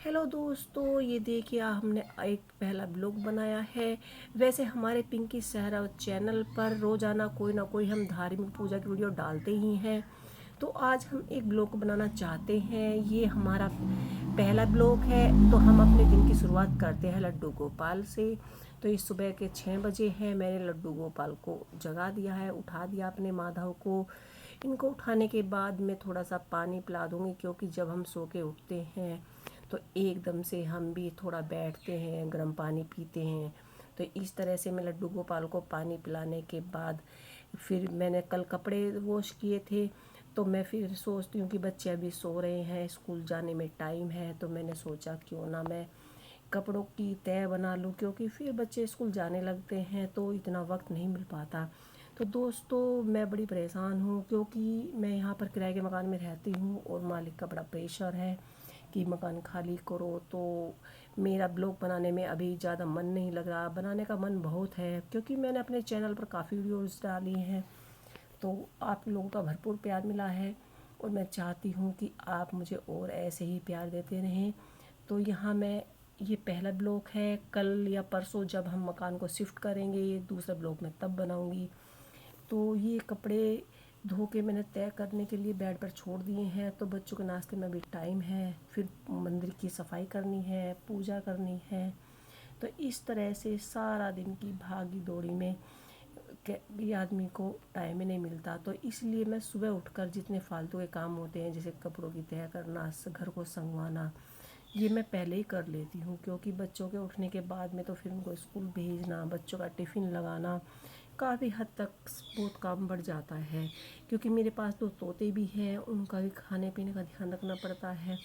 Hello दोस्तों, ये देखिए हमने एक पहला ब्लॉग बनाया है। वैसे हमारे पिंकी सहरा चैनल पर रोज़ाना कोई ना कोई हम धार्मिक पूजा की वीडियो डालते ही हैं। तो आज हम एक ब्लॉग बनाना चाहते हैं। ये हमारा पहला ब्लॉग है। तो हम अपने दिन की शुरुआत करते हैं लड्डू गोपाल से। तो ये सुबह के 6 बजे हैं। मैंने लड्डू गोपाल को जगा दिया है, उठा दिया अपने माधव को। इनको उठाने के बाद मैं थोड़ा सा पानी पिला दूँगी, क्योंकि जब हम सो के उठते हैं तो एकदम से हम भी थोड़ा बैठते हैं, गर्म पानी पीते हैं। तो इस तरह से मैं लड्डू गोपाल को पानी पिलाने के बाद फिर मैंने कल कपड़े वॉश किए थे। तो मैं फिर सोचती हूँ कि बच्चे अभी सो रहे हैं, स्कूल जाने में टाइम है। तो मैंने सोचा क्यों ना मैं कपड़ों की तय बना लूँ, क्योंकि फिर बच्चे स्कूल जाने लगते हैं तो इतना वक्त नहीं मिल पाता। तो दोस्तों, मैं बड़ी परेशान हूँ, क्योंकि मैं यहाँ पर किराए के मकान में रहती हूँ और मालिक का बड़ा प्रेशर है कि मकान खाली करो। तो मेरा ब्लॉग बनाने में अभी ज़्यादा मन नहीं लग रहा। बनाने का मन बहुत है, क्योंकि मैंने अपने चैनल पर काफ़ी वीडियोस डाली हैं। तो आप लोगों का भरपूर प्यार मिला है और मैं चाहती हूँ कि आप मुझे और ऐसे ही प्यार देते रहें। तो यहाँ मैं, ये पहला ब्लॉग है। कल या परसों जब हम मकान को शिफ्ट करेंगे, ये दूसरा ब्लॉग मैं तब बनाऊँगी। तो ये कपड़े धो के मैंने तय करने के लिए बेड पर छोड़ दिए हैं। तो बच्चों के नाश्ते में भी टाइम है, फिर मंदिर की सफाई करनी है, पूजा करनी है। तो इस तरह से सारा दिन की भागी दौड़ी में भी आदमी को टाइम ही नहीं मिलता। तो इसलिए मैं सुबह उठकर जितने फालतू के काम होते हैं, जैसे कपड़ों की तय करना, घर को संगवाना, ये मैं पहले ही कर लेती हूँ। क्योंकि बच्चों के उठने के बाद में तो फिर उनको स्कूल भेजना, बच्चों का टिफ़िन लगाना, काफ़ी हद तक बहुत काम बढ़ जाता है। क्योंकि मेरे पास 2 तोते भी हैं, उनका भी खाने पीने का ध्यान रखना पड़ता है।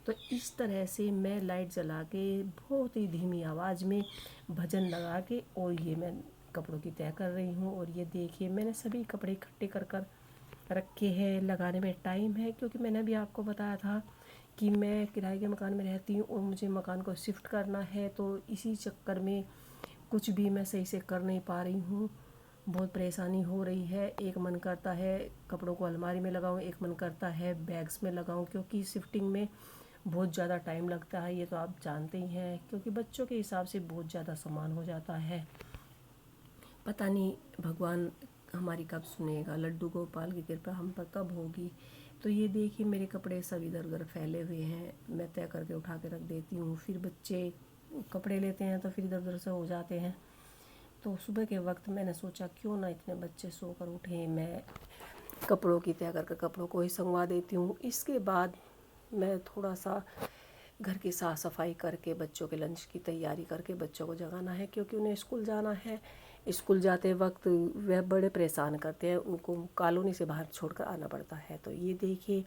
तो इस तरह से मैं लाइट जला के बहुत ही धीमी आवाज़ में भजन लगा के और ये मैं कपड़ों की तय कर रही हूँ। और ये देखिए, मैंने सभी कपड़े इकट्ठे कर कर रखे हैं। लगाने में टाइम है, क्योंकि मैंने भी आपको बताया था कि मैं किराए के मकान में रहती हूँ और मुझे मकान को शिफ्ट करना है। तो इसी चक्कर में कुछ भी मैं सही से कर नहीं पा रही हूँ। बहुत परेशानी हो रही है। एक मन करता है कपड़ों को अलमारी में लगाऊं, एक मन करता है बैग्स में लगाऊं, क्योंकि शिफ्टिंग में बहुत ज़्यादा टाइम लगता है। ये तो आप जानते ही हैं, क्योंकि बच्चों के हिसाब से बहुत ज़्यादा सामान हो जाता है। पता नहीं भगवान हमारी कब सुनेगा, लड्डू गोपाल की कृपा हम पर कब होगी। तो ये देखिए, मेरे कपड़े सब इधर उधर फैले हुए हैं। मैं तय करके उठा के रख देती हूँ, फिर बच्चे कपड़े लेते हैं तो फिर इधर उधर से हो जाते हैं। तो सुबह के वक्त मैंने सोचा क्यों ना इतने बच्चे सोकर उठे, मैं कपड़ों की तय करके कपड़ों को ही संगवा देती हूँ। इसके बाद मैं थोड़ा सा घर की साफ़ सफाई करके बच्चों के लंच की तैयारी करके बच्चों को जगाना है, क्योंकि उन्हें स्कूल जाना है। स्कूल जाते वक्त वह बड़े परेशान करते हैं, उनको कॉलोनी से बाहर छोड़कर आना पड़ता है। तो ये देखिए,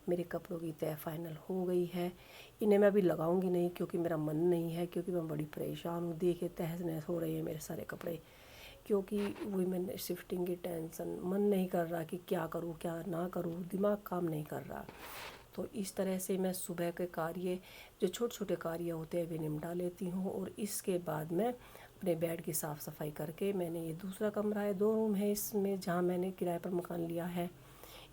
मेरे कपड़ों की तय फाइनल हो गई है। इन्हें मैं अभी लगाऊंगी नहीं, क्योंकि मेरा मन नहीं है, क्योंकि मैं बड़ी परेशान हूँ। देखिए, तहस नहस हो रहे हैं मेरे सारे कपड़े, क्योंकि वही मैंने शिफ्टिंग की टेंशन, मन नहीं कर रहा कि क्या करूँ क्या ना करूँ, दिमाग काम नहीं कर रहा। तो इस तरह से मैं सुबह के कार्य, जो छोटे छोटे कार्य होते हैं, वे निपटा लेती हूँ। और इसके बाद मैं अपने बेड की साफ़ सफाई करके, मैंने ये दूसरा कमरा है, 2 रूम है इसमें, जहाँ मैंने किराए पर मकान लिया है।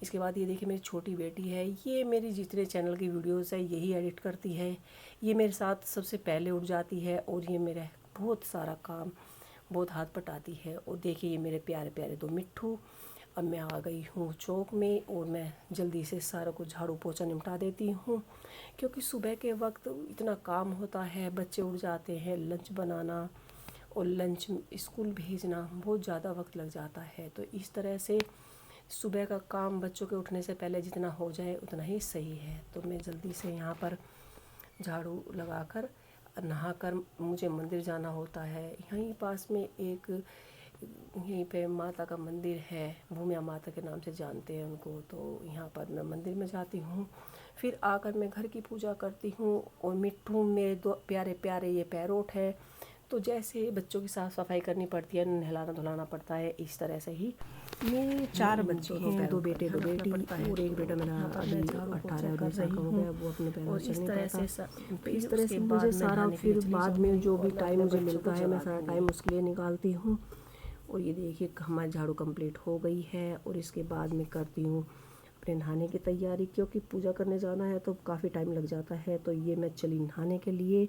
इसके बाद ये देखिए, मेरी छोटी बेटी है, ये मेरी जितने चैनल की वीडियोस है यही एडिट करती है। ये मेरे साथ सबसे पहले उठ जाती है और ये मेरा बहुत सारा काम बहुत हाथ पटाती है। और देखिए, ये मेरे प्यारे प्यारे 2 मिट्ठू। अब मैं आ गई हूँ चौक में और मैं जल्दी से सारा कुछ झाड़ू पोछा निपटा देती हूँ, क्योंकि सुबह के वक्त इतना काम होता है। बच्चे उठ जाते हैं, लंच बनाना और लंच स्कूल भेजना, बहुत ज़्यादा वक्त लग जाता है। तो इस तरह से सुबह का काम बच्चों के उठने से पहले जितना हो जाए उतना ही सही है। तो मैं जल्दी से यहाँ पर झाड़ू लगाकर नहाकर मुझे मंदिर जाना होता है। यहीं पास में एक, यहीं पे माता का मंदिर है, भूमिया माता के नाम से जानते हैं उनको। तो यहाँ पर मैं मंदिर में जाती हूँ, फिर आकर मैं घर की पूजा करती हूँ। और मिट्ठू मेरे 2 प्यारे प्यारे ये पैरोट है। तो जैसे बच्चों की साफ़ सफाई करनी पड़ती है, नहलाना धुलाना पड़ता है, इस तरह से ही मेरे 4 बच्चे हैं, 2 बेटे 2 बेटी, और एक बेटा मेरा अभी 18 साल का हो गया, वो अपने पैरों से चल नहीं पाता। तो इस तरह से मुझे सारा, फिर बाद में जो भी टाइम मुझे मिलता है, मैं सारा टाइम उसके लिए निकालती हूँ। और ये देखिए, हमारी झाड़ू कंप्लीट हो गई है। और इसके बाद मैं करती हूँ अपने नहाने की तैयारी, क्योंकि पूजा करने जाना है तो काफ़ी टाइम लग जाता है। तो ये मैं चली नहाने के लिए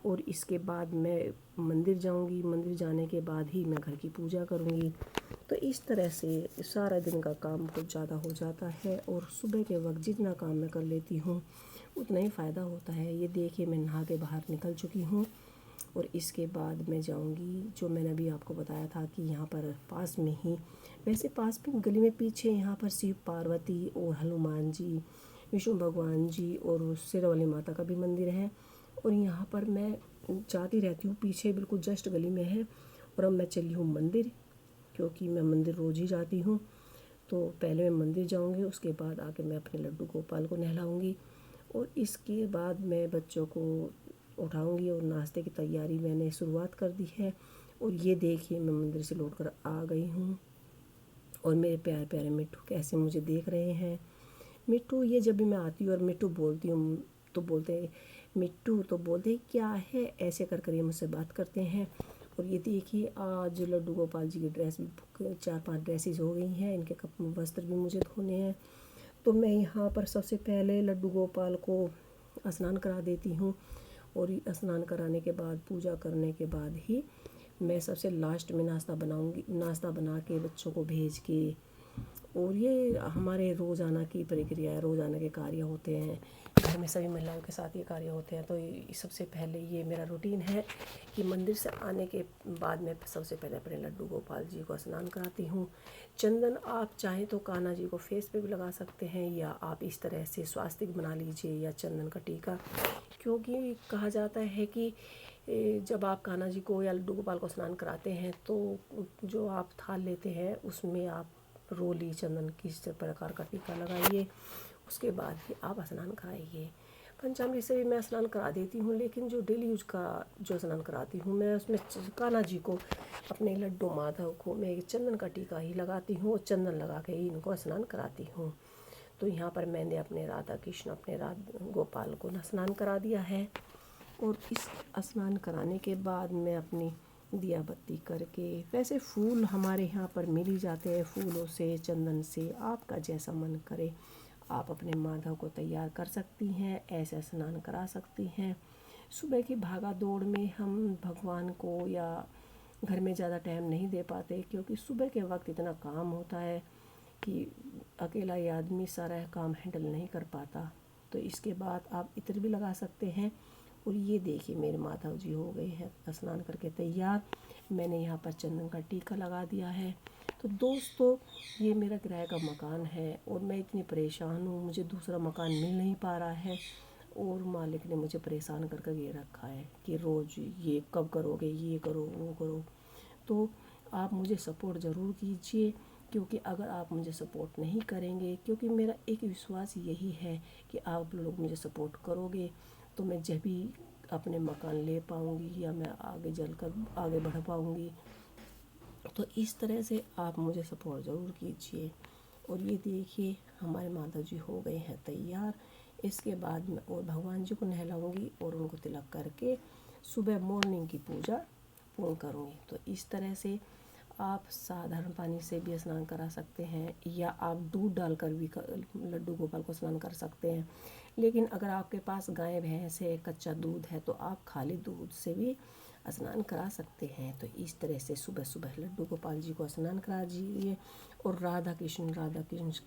और इसके बाद मैं मंदिर जाऊंगी। मंदिर जाने के बाद ही मैं घर की पूजा करूंगी। तो इस तरह से सारा दिन का काम कुछ ज़्यादा हो जाता है और सुबह के वक्त जितना काम मैं कर लेती हूँ उतना ही फ़ायदा होता है। ये देखिए मैं नहा के बाहर निकल चुकी हूँ और इसके बाद मैं जाऊंगी, जो मैंने अभी आपको बताया था कि यहाँ पर पास में ही, वैसे पास में गली में पीछे यहाँ पर शिव पार्वती और हनुमान जी, विष्णु भगवान जी और शेरा वाली माता का भी मंदिर है। और यहाँ पर मैं जाती रहती हूँ, पीछे बिल्कुल जस्ट गली में है। और अब मैं चली हूँ मंदिर, क्योंकि मैं मंदिर रोज़ ही जाती हूँ। तो पहले मैं मंदिर जाऊँगी, उसके बाद आके मैं अपने लड्डू गोपाल को नहलाऊँगी और इसके बाद मैं बच्चों को उठाऊँगी और नाश्ते की तैयारी मैंने शुरुआत कर दी है। और ये देखिए मैं मंदिर से लौट कर आ गई हूँ और मेरे प्यारे प्यारे मिट्टू कैसे मुझे देख रहे हैं। मिट्टू, ये जब भी मैं आती हूँ और मिट्टू बोलती हूँ तो बोलते हैं मिट्टू, तो बोलते हैं क्या है, ऐसे कर कर ये मुझसे बात करते हैं। और ये देखिए आज लड्डू गोपाल जी की ड्रेस भी 4-5 ड्रेसेस हो गई हैं, इनके वस्त्र भी मुझे धोने हैं। तो मैं यहाँ पर सबसे पहले लड्डू गोपाल को स्नान करा देती हूँ और स्नान कराने के बाद पूजा करने के बाद ही मैं सबसे लास्ट में नाश्ता बनाऊँगी। नाश्ता बना के बच्चों को भेज के, और ये हमारे रोज़ाना की प्रक्रिया है, रोज़ाना के कार्य होते हैं, घर में सभी महिलाओं के साथ ये कार्य होते हैं। तो सबसे पहले ये मेरा रूटीन है कि मंदिर से आने के बाद मैं सबसे पहले अपने लड्डू गोपाल जी को स्नान कराती हूँ। चंदन आप चाहें तो कान्हा जी को फेस पे भी लगा सकते हैं, या आप इस तरह से स्वास्तिक बना लीजिए, या चंदन का टीका, क्योंकि कहा जाता है कि जब आप कान्हा जी को या लड्डू गोपाल को स्नान कराते हैं तो जो आप थाल लेते हैं उसमें आप रोली चंदन किस प्रकार का टीका लगाइए, उसके बाद ही आप स्नान कराइए। पंचामृत से भी मैं स्नान करा देती हूँ, लेकिन जो डेली यूज का जो स्नान कराती हूँ मैं उसमें कान्हा जी को, अपने लड्डू माधव को मैं चंदन का टीका ही लगाती हूँ और चंदन लगा के ही इनको स्नान कराती हूँ। तो यहाँ पर मैंने अपने राधा कृष्ण, अपने राधा गोपाल को स्नान करा दिया है। और इस स्नान कराने के बाद मैं अपनी दिया बत्ती करके, वैसे फूल हमारे यहाँ पर मिल ही जाते हैं, फूलों से, चंदन से, आपका जैसा मन करे आप अपने माधव को तैयार कर सकती हैं, ऐसे स्नान करा सकती हैं। सुबह की भागा दौड़ में हम भगवान को या घर में ज़्यादा टाइम नहीं दे पाते, क्योंकि सुबह के वक्त इतना काम होता है कि अकेला ये आदमी सारा काम हैंडल नहीं कर पाता। तो इसके बाद आप इत्र भी लगा सकते हैं। और ये देखिए मेरे माधव जी हो गए हैं स्नान करके तैयार। मैंने यहाँ पर चंदन का टीका लगा दिया है। तो दोस्तों ये मेरा किराए का मकान है और मैं इतनी परेशान हूँ, मुझे दूसरा मकान मिल नहीं पा रहा है और मालिक ने मुझे परेशान कर कर ये रखा है कि रोज़ ये कब करोगे, ये करो वो करो। तो आप मुझे सपोर्ट ज़रूर कीजिए, क्योंकि अगर आप मुझे सपोर्ट नहीं करेंगे, क्योंकि मेरा एक विश्वास यही है कि आप लोग मुझे सपोर्ट करोगे तो मैं जब भी अपने मकान ले पाऊँगी या मैं आगे चलकर आगे बढ़ पाऊँगी। तो इस तरह से आप मुझे सपोर्ट ज़रूर कीजिए। और ये देखिए हमारे माता जी हो गए हैं तैयार। इसके बाद मैं और भगवान जी को नहलाऊँगी और उनको तिलक करके सुबह मॉर्निंग की पूजा पूर्ण करूँगी। तो इस तरह से आप साधारण पानी से भी स्नान करा सकते हैं, या आप दूध डालकर भी लड्डू गोपाल को स्नान कर सकते हैं। लेकिन अगर आपके पास गाय भैंस है, कच्चा दूध है, तो आप खाली दूध से भी स्नान करा सकते हैं। तो इस तरह से सुबह सुबह लड्डू गोपाल जी को स्नान करा दीजिए और राधा कृष्ण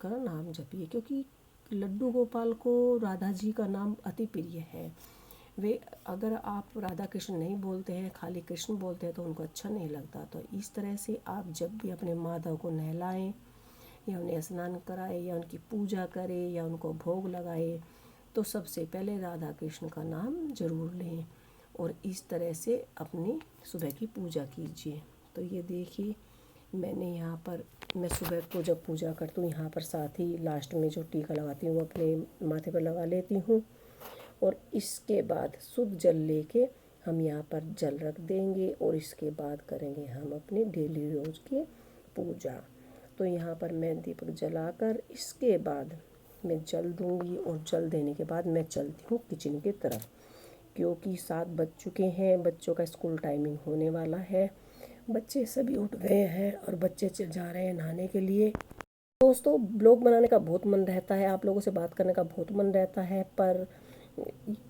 का नाम जपिए, क्योंकि लड्डू गोपाल को राधा जी का नाम अति प्रिय है। वे अगर आप राधा कृष्ण नहीं बोलते हैं, खाली कृष्ण बोलते हैं, तो उनको अच्छा नहीं लगता। तो इस तरह से आप जब भी अपने माधव को नहलाएं या उन्हें स्नान कराएं या उनकी पूजा करें या उनको भोग लगाएं, तो सबसे पहले राधा कृष्ण का नाम ज़रूर लें और इस तरह से अपनी सुबह की पूजा कीजिए। तो ये देखिए मैंने यहाँ पर, मैं सुबह को जब पूजा करती हूँ यहाँ पर साथ ही लास्ट में जो टीका लगाती हूँ वो अपने माथे पर लगा लेती हूँ। और इसके बाद शुद्ध जल लेके हम यहाँ पर जल रख देंगे और इसके बाद करेंगे हम अपनी डेली रोज़ की पूजा। तो यहाँ पर मैं दीपक जलाकर इसके बाद मैं जल दूँगी और जल देने के बाद मैं चलती हूँ किचन की तरफ, क्योंकि 7 बज चुके हैं, बच्चों का स्कूल टाइमिंग होने वाला है। बच्चे सभी उठ गए हैं और बच्चे जा रहे हैं नहाने के लिए। तो दोस्तों, ब्लॉग बनाने का बहुत मन रहता है, आप लोगों से बात करने का बहुत मन रहता है, पर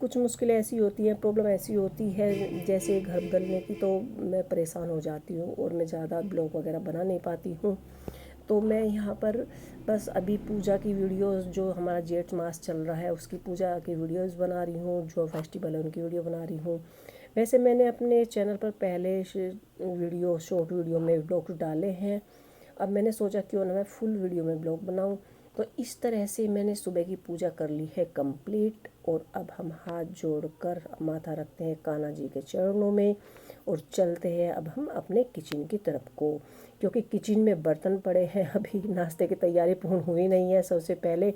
कुछ मुश्किलें ऐसी होती हैं, प्रॉब्लम ऐसी होती है जैसे घर बदलने की, तो मैं परेशान हो जाती हूँ और मैं ज़्यादा ब्लॉग वगैरह बना नहीं पाती हूँ। तो मैं यहाँ पर बस अभी पूजा की वीडियोस, जो हमारा जेठ मास चल रहा है उसकी पूजा की वीडियोस बना रही हूँ, जो फेस्टिवल है उनकी वीडियो बना रही हूँ। वैसे मैंने अपने चैनल पर पहले वीडियो, शॉर्ट वीडियो में ब्लॉग डाले हैं। अब मैंने सोचा क्यों ना मैं फुल वीडियो में ब्लॉग बनाऊं। तो इस तरह से मैंने सुबह की पूजा कर ली है कंप्लीट, और अब हम हाथ जोड़कर माथा रखते हैं कान्हा जी के चरणों में और चलते हैं अब हम अपने किचन की तरफ को, क्योंकि किचन में बर्तन पड़े हैं, अभी नाश्ते की तैयारी पूर्ण हुई नहीं है। सबसे पहले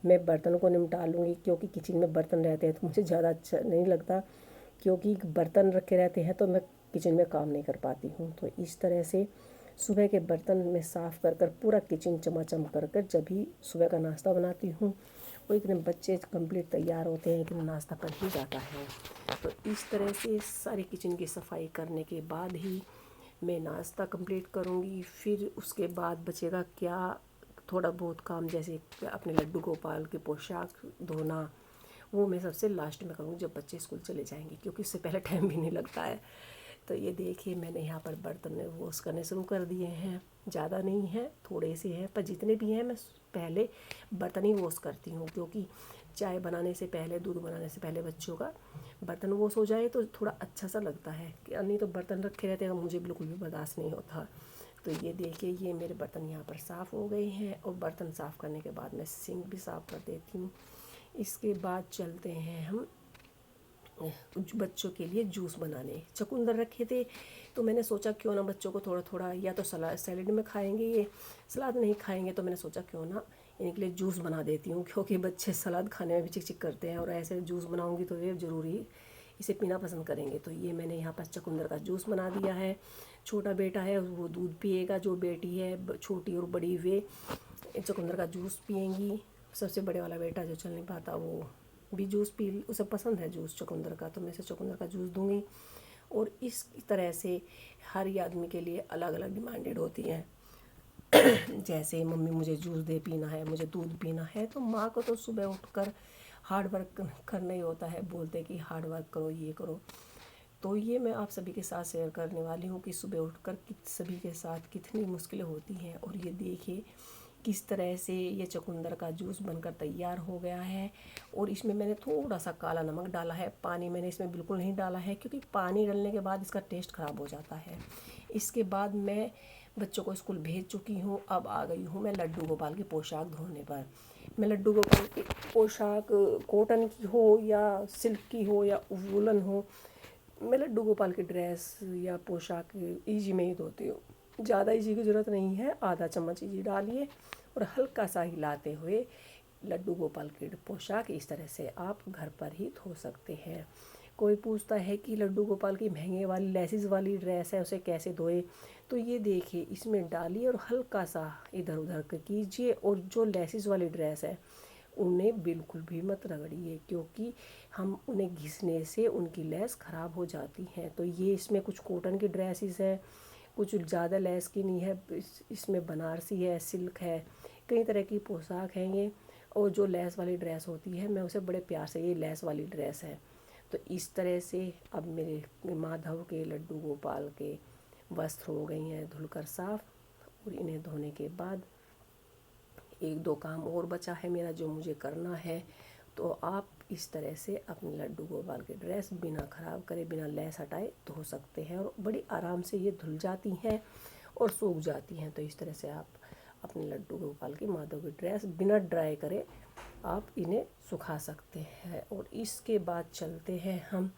मैं बर्तन को निपटा लूँगी, क्योंकि किचन में बर्तन रहते हैं तो मुझे ज़्यादा अच्छा नहीं लगता, क्योंकि बर्तन रखे रहते हैं तो मैं किचन में काम नहीं कर पाती हूँ। तो इस तरह से सुबह के बर्तन में साफ़ कर कर पूरा किचन चमाचम कर कर जब भी सुबह का नाश्ता बनाती हूँ, वो एक दिन बच्चे कंप्लीट तैयार होते हैं, एक दिन नाश्ता बन ही जाता है। तो इस तरह से सारी किचन की सफाई करने के बाद ही मैं नाश्ता कंप्लीट करूँगी। फिर उसके बाद बचेगा क्या, थोड़ा बहुत काम, जैसे अपने लड्डू गोपाल के पोशाक धोना, वो मैं सबसे लास्ट में करूँगी जब बच्चे स्कूल चले जाएंगे, क्योंकि उससे पहले टाइम भी नहीं लगता है। तो ये देखिए मैंने यहाँ पर बर्तन वॉश करने शुरू कर दिए हैं, ज़्यादा नहीं है, थोड़े से हैं, पर जितने भी हैं मैं पहले बर्तन ही वॉश करती हूँ, क्योंकि चाय बनाने से पहले, दूध बनाने से पहले बच्चों का बर्तन वॉश हो जाए तो थोड़ा अच्छा सा लगता है, नहीं तो बर्तन रखे रहते हैं मुझे बिल्कुल भी बर्दाश्त नहीं होता। तो ये देखिए ये मेरे बर्तन यहाँ पर साफ़ हो गए हैं, और बर्तन साफ़ करने के बाद मैं सिंक भी साफ़ कर देती हूँ। इसके बाद चलते हैं हम बच्चों के लिए जूस बनाने। चुकंदर रखे थे तो मैंने सोचा क्यों ना बच्चों को थोड़ा थोड़ा, या तो सलाद सैलेड में खाएंगे, ये सलाद नहीं खाएंगे, तो मैंने सोचा क्यों ना इनके लिए जूस बना देती हूँ, क्योंकि बच्चे सलाद खाने में भी चिक चिक करते हैं, और ऐसे जूस बनाऊँगी तो ये ज़रूरी इसे पीना पसंद करेंगे। तो ये मैंने यहाँ पर चुकंदर का जूस बना दिया है। छोटा बेटा है वो दूध पिएगा, जो बेटी है छोटी और बड़ी वे चुकंदर का जूस पिएंगी। सबसे बड़े वाला बेटा जो चल नहीं पाता वो भी जूस पी, उसे पसंद है जूस चुकंदर का, तो मैं इसे चुकंदर का जूस दूंगी। और इस तरह से हर आदमी के लिए अलग अलग डिमांडेड होती हैं। जैसे मम्मी मुझे जूस दे पीना है, मुझे दूध पीना है, तो माँ को तो सुबह उठकर हार्ड वर्क करना ही होता है, बोलते कि हार्ड वर्क करो, ये करो। तो ये मैं आप सभी के साथ शेयर करने वाली हूँ कि सुबह उठकर सभी के साथ कितनी मुश्किलें होती हैं। और ये देखिए किस तरह से ये चुकंदर का जूस बनकर तैयार हो गया है। और इसमें मैंने थोड़ा सा काला नमक डाला है, पानी मैंने इसमें बिल्कुल नहीं डाला है, क्योंकि पानी डालने के बाद इसका टेस्ट ख़राब हो जाता है। इसके बाद मैं बच्चों को स्कूल भेज चुकी हूँ, अब आ गई हूँ मैं लड्डू गोपाल की पोशाक धोने पर। मैं लड्डू गोपाल की पोशाक कॉटन की हो या सिल्क की हो या वूलन हो, मैं लड्डू गोपाल की ड्रेस या पोशाक ईजी में ही धोती हूँ। ज़्यादा ईजी की ज़रूरत नहीं है, आधा चम्मच ईजी डालिए और हल्का सा हिलाते हुए लड्डू गोपाल की पोशाक इस तरह से आप घर पर ही धो सकते हैं। कोई पूछता है कि लड्डू गोपाल की महंगे वाली लेसिस वाली ड्रेस है, उसे कैसे धोए, तो ये देखिए इसमें डालिए और हल्का सा इधर उधर कीजिए। और जो लेसिस वाली ड्रेस है उन्हें बिल्कुल भी मत रगड़िए, क्योंकि हम उन्हें घिसने से उनकी लेस ख़राब हो जाती हैं। तो ये इसमें कुछ कॉटन की ड्रेसेस है, कुछ ज़्यादा लेस की नहीं है, इसमें बनारसी है, सिल्क है, कई तरह की पोशाक हैं ये। और जो लेस वाली ड्रेस होती है मैं उसे बड़े प्यार से, ये लेस वाली ड्रेस है। तो इस तरह से अब मेरे माधव के लड्डू गोपाल के वस्त्र हो गई हैं धुलकर साफ़। और इन्हें धोने के बाद एक दो काम और बचा है मेरा जो मुझे करना है। तो आप इस तरह से अपने लड्डू गोपाल की ड्रेस बिना ख़राब करे, बिना लेस हटाए धो सकते हैं, और बड़ी आराम से ये धुल जाती हैं और सूख जाती हैं। तो इस तरह से आप अपने लड्डू गोपाल की माधव की ड्रेस बिना ड्राई करे आप इन्हें सुखा सकते हैं। और इसके बाद चलते हैं हम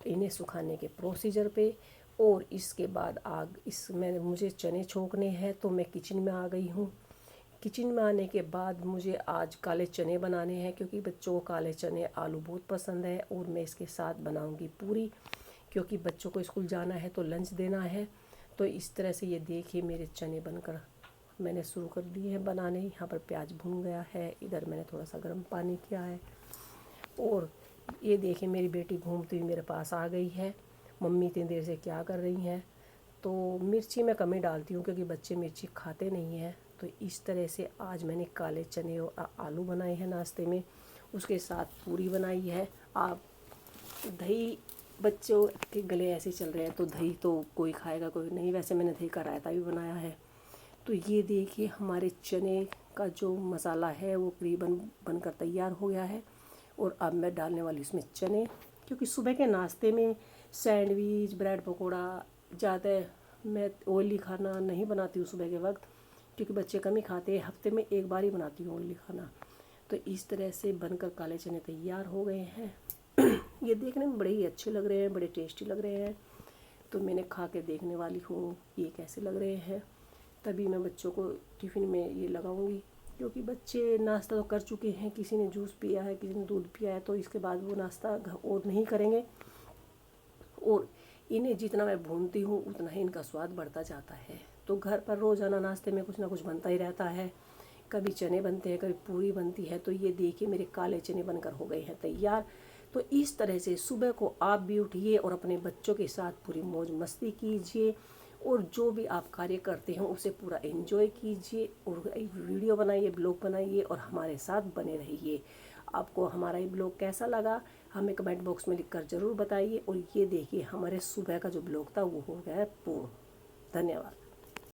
इन्हें सुखाने के प्रोसीजर पे। और इसके बाद इसमें मुझे चने छोंकने हैं, तो मैं किचन में आ गई हूँ। किचन में आने के बाद मुझे आज काले चने बनाने हैं, क्योंकि बच्चों को काले चने आलू बहुत पसंद है। और मैं इसके साथ बनाऊंगी पूरी, क्योंकि बच्चों को स्कूल जाना है तो लंच देना है। तो इस तरह से ये देखिए मेरे चने बनकर मैंने शुरू कर दिए हैं बनाने। यहाँ पर प्याज भून गया है, इधर मैंने थोड़ा सा गर्म पानी किया है। और ये देखिए मेरी बेटी घूमती हुई मेरे पास आ गई है, मम्मी इतनी देर से क्या कर रही हैं। तो मिर्ची मैं कम ही डालती हूँ, क्योंकि बच्चे मिर्ची खाते नहीं हैं, तो इस तरह से आज मैंने काले चने और आलू बनाए हैं नाश्ते में। उसके साथ पूरी बनाई है। आप दही, बच्चों के गले ऐसे चल रहे हैं तो दही तो कोई खाएगा कोई नहीं, वैसे मैंने दही का रायता भी बनाया है। तो ये देखिए हमारे चने का जो मसाला है वो करीबन बनकर तैयार हो गया है। और अब मैं डालने वाली इसमें चने, क्योंकि सुबह के नाश्ते में सैंडविच, ब्रेड पकौड़ा ज़्यादा मैं ऑयली खाना नहीं बनाती हूँ सुबह के वक्त, क्योंकि बच्चे कम ही खाते हैं। हफ्ते में एक बार ही बनाती हूँ ऑयली खाना। तो इस तरह से बनकर काले चने तैयार हो गए हैं। ये देखने में बड़े ही अच्छे लग रहे हैं, बड़े टेस्टी लग रहे हैं। तो मैंने खा के देखने वाली हूँ ये कैसे लग रहे हैं। तभी मैं बच्चों को टिफ़िन में ये लगाऊंगी, क्योंकि बच्चे नाश्ता तो कर चुके हैं। किसी ने जूस पिया है, किसी ने दूध पिया है, तो इसके बाद वो नाश्ता और नहीं करेंगे। और इन्हें जितना मैं भूनती हूँ उतना ही इनका स्वाद बढ़ता जाता है। तो घर पर रोज़ाना नाश्ते में कुछ ना कुछ बनता ही रहता है। कभी चने बनते हैं, कभी पूरी बनती है। तो ये देखिए मेरे काले चने बनकर हो गए हैं तैयार। तो इस तरह से सुबह को आप भी उठिए और अपने बच्चों के साथ पूरी मौज मस्ती कीजिए, और जो भी आप कार्य करते हैं उसे पूरा एंजॉय कीजिए, और एक वीडियो बनाइए, ब्लॉग बनाइए और हमारे साथ बने रहिए। आपको हमारा ये ब्लॉग कैसा लगा हमें कमेंट बॉक्स में लिखकर ज़रूर बताइए। और ये देखिए हमारे सुबह का जो ब्लॉग था वो हो गया है पूर्ण। धन्यवाद।